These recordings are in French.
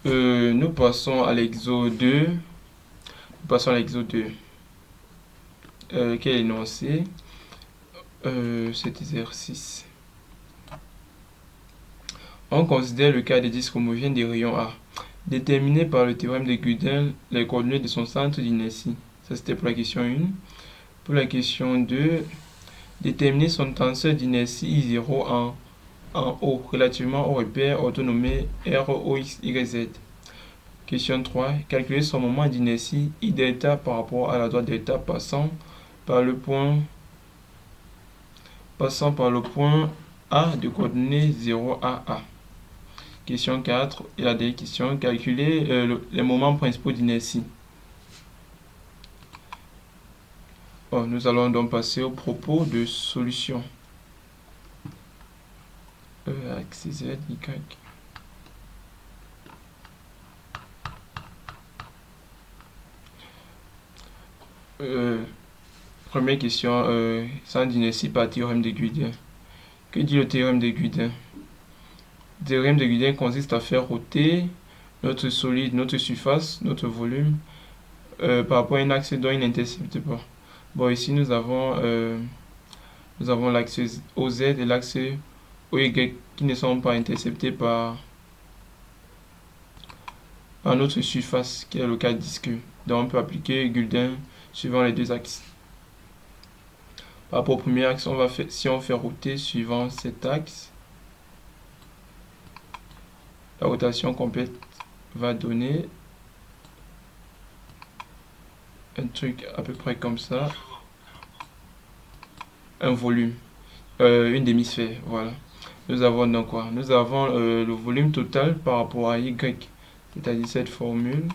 Nous passons à l'exo 2. Quel est l'énoncé? Cet exercice. On considère le cas des disques homogènes des rayons A. Déterminé par le théorème de Gödel les coordonnées de son centre d'inertie. Ça, c'était pour la question 1. Pour la question 2, déterminer son tenseur d'inertie I0 en O relativement au repère autonomé R, O, X, Y, Z. Question 3. Calculer son moment d'inertie I delta par rapport à la droite delta par le point A de coordonnées 0 à A. Question 4. Et la dernière question. Calculer les moments principaux d'inertie. Bon, nous allons donc passer au propos de solution. Axe Z, Y. Première question, centre d'inertie par théorème de Gödel. Que dit le théorème de Gödel? Le théorème de Gödel consiste à faire roter notre solide, notre surface, notre volume par rapport à un axe dont il n'intercepte pas. Bon, ici nous avons l'axe OZ et l'axe OY qui ne sont pas interceptés par notre surface, qui est le cas disque. Donc on peut appliquer Gödel suivant les deux axes. Par rapport au premier axe, si on fait roter suivant cet axe, la rotation complète va donner un truc à peu près comme ça, un volume, une demi-sphère, voilà. Nous avons donc quoi? Nous avons le volume total par rapport à Y, c'est-à-dire cette formule.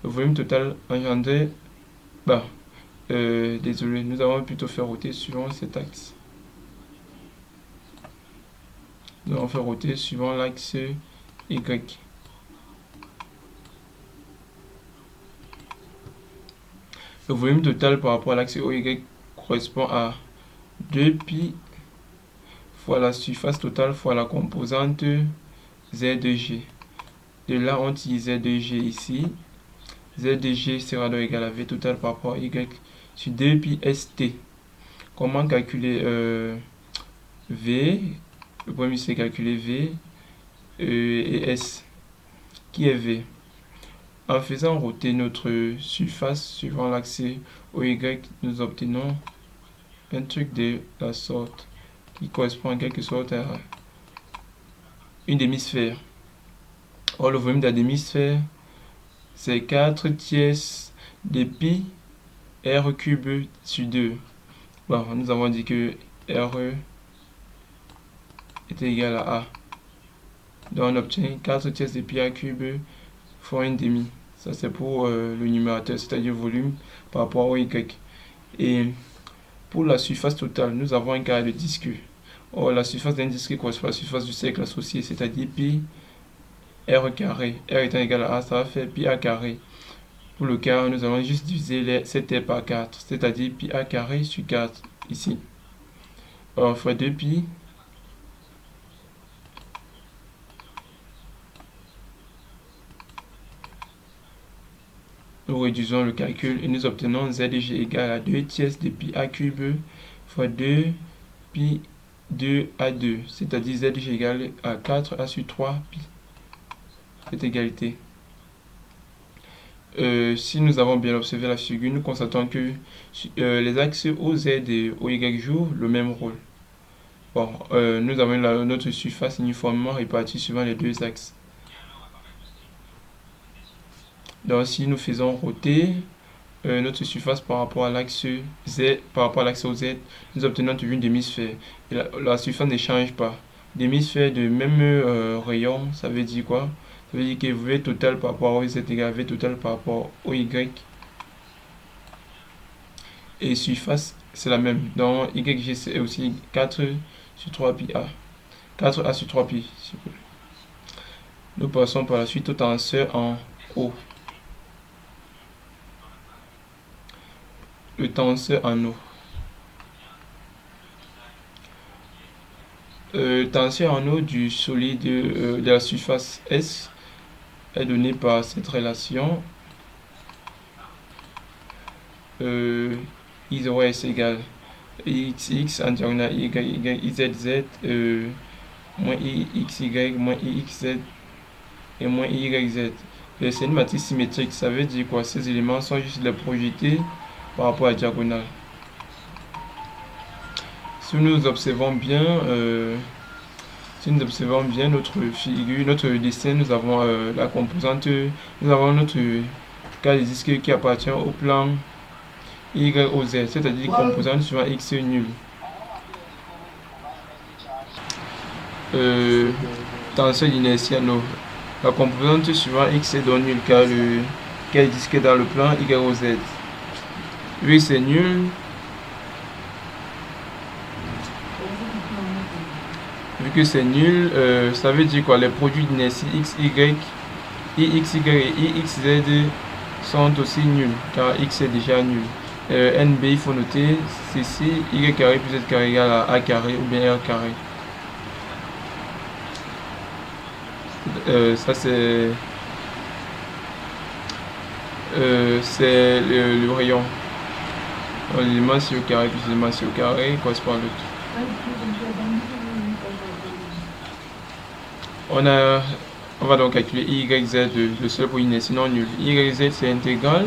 Le volume total engendré, désolé, nous allons plutôt faire roter suivant cet axe. Nous allons faire roter suivant l'axe Y. Le volume total par rapport à l'axe OY correspond à 2pi fois la surface totale fois la composante Z2G. De là, on tire Z2G ici. Z2G sera donc égal à V total par rapport à Y sur 2pi ST. Comment calculer V? Le premier, c'est calculer V et S. Qui est V? En faisant roter notre surface suivant l'axe OY, nous obtenons un truc de la sorte qui correspond en quelque sorte à une demi-sphère. Or, le volume de la demi-sphère, c'est 4 tiers de pi r cube sur 2. Bon, nous avons dit que r est égal à A. Donc, on obtient 4 tiers de pi r cube fois 1 demi. Ça, c'est pour le numérateur, c'est-à-dire le volume par rapport au Y. Et pour la surface totale, nous avons un carré de disque. Or, la surface d'un disque correspond à la surface du cercle associé, c'est-à-dire pi r carré. R étant égal à A, ça va faire pi a carré. Pour le carré, nous allons juste diviser cet r par 4, c'est-à-dire pi a carré sur 4, ici. Or, fois 2pi. Nous réduisons le calcul et nous obtenons ZG égale à 2 tiers de pi a cube fois 2 pi 2 à 2, c'est-à-dire ZG égale à 4a sur 3 pi. Cette égalité. Si nous avons bien observé la figure, nous constatons que les axes OZ et OY jouent le même rôle. Bon, nous avons notre surface uniformément répartie suivant les deux axes. Donc si nous faisons roter notre surface par rapport à l'axe Z, par rapport à l'axe OZ, nous obtenons toujours une demi-sphère. Et la surface ne change pas. Demi-sphère de même rayon, ça veut dire quoi? Ça veut dire que V total par rapport au Z égale V total par rapport au Y. Et surface, c'est la même. Donc YG c'est aussi 4 sur 3 pi A. 4A sur 3 pi. Nous passons par la suite au tenseur en O. Le tenseur en O. Tension en eau du solide de la surface S est donnée par cette relation I0S égale XX en diagonale YZ moins IXY moins IXZ et moins YZ. C'est une matrice symétrique. Ça veut dire quoi? Ces éléments sont juste les projetés par rapport à la diagonale. Si nous observons bien, notre figure, notre dessin, nous avons la composante, nous avons notre cas de disque qui appartient au plan YOZ, c'est-à-dire composante suivant X nul. Tension d'inertie, la composante suivant X est donc nulle car le cas de disque est dans le plan YOZ. Vu que c'est nul, ça veut dire quoi? Les produits d'inertie XY, IXY et IXZ sont aussi nuls car X est déjà nul. NB, il faut noter ceci, Y carré plus Z carré égale à A carré ou bien R carré. Ça c'est le rayon. L'élément sur carré plus l'élément sur carré correspond à l'autre. On va donc calculer YZ, le seul pour inertie non nul. YZ c'est intégrale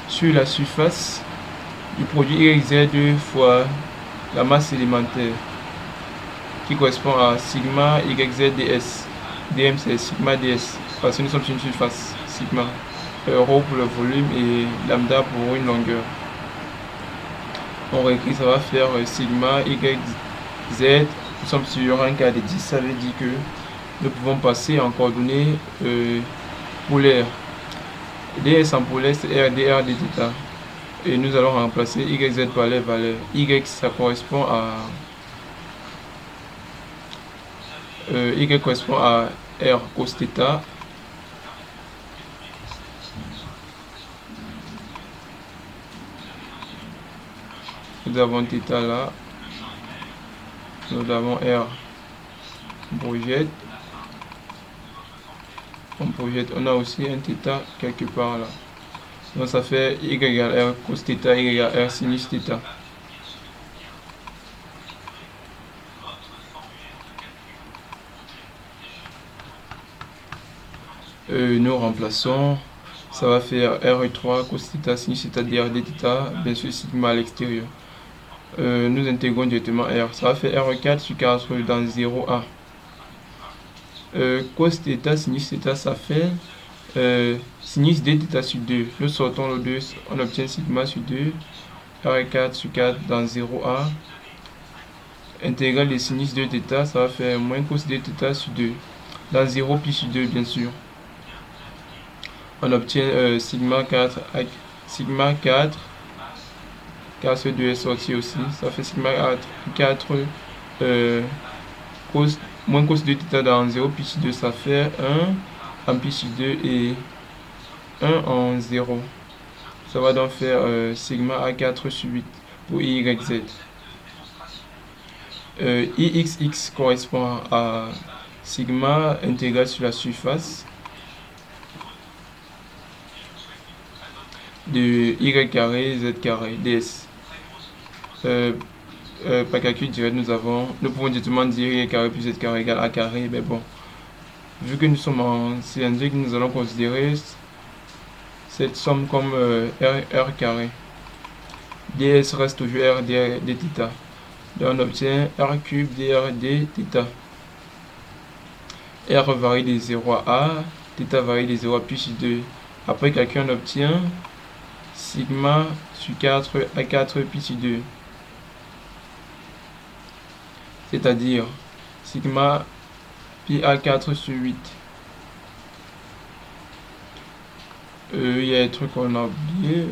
sur la surface du produit YZ fois la masse élémentaire qui correspond à sigma YZ ds. dm c'est sigma ds parce que nous sommes sur une surface. Sigma rho pour le volume et lambda pour une longueur. On réécrit, ça va faire sigma YZ. Nous sommes sur un cas de 10, ça veut dire que nous pouvons passer en coordonnées polaires. ds en polaire c'est r dr dθ. Et nous allons remplacer YZ par les valeurs. Y ça correspond à Y correspond à R cos θ. Nous avons θ là. Nous avons R. On a aussi un θ quelque part là. Donc ça fait Y égale R cos θ, Y égale R sinus θ. Nous remplaçons, ça va faire R3 cos θ sinus θ dr dθ, bien sûr sigma à l'extérieur. Nous intégrons directement R, ça va faire R4 sur 4 dans 0A. Cos θ sinus θ, ça fait sinus dθ sur 2. Nous sortons le 2, on obtient sigma sur 2, R4 sur 4 dans 0A. Intégrale de sinus de θ, ça va faire moins cos de θ sur 2. Dans 0 pi sur 2, bien sûr. On obtient sigma 4, car ce 2 est sorti aussi. Ça fait sigma 4 moins cos de θ dans 0 pi sur 2, ça fait 1 en pi sur 2 et 1 en 0. Ça va donc faire sigma A4 sur 8 pour YZ. IXX correspond à sigma intégrale sur la surface de Y carré Z carré ds. Par calcul direct, nous pouvons directement dire Y carré plus Z carré égale A carré. Mais bon, vu que nous sommes en cylindrique, nous allons considérer cette somme comme R carré. ds reste toujours R dθ. Donc on obtient R cube dr dθ. R varie de 0 à A, θ varie de 0 à pi sur 2. Après calcul, on obtient sigma sur 4 à 4 pi sur 2. C'est-à-dire sigma pi A4 sur 8. Il y a des trucs qu'on a oublié.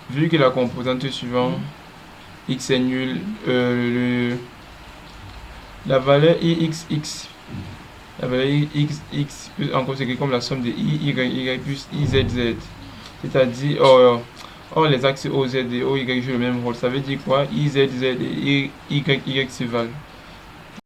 Vu que la composante suivante x est nul, la valeur ixx, la valeur xx peut encore s'écrire comme la somme de y plus izz. C'est-à-dire, or les axes OZ et OY jouent le même rôle. Ça veut dire quoi? IZZ et YY se valent.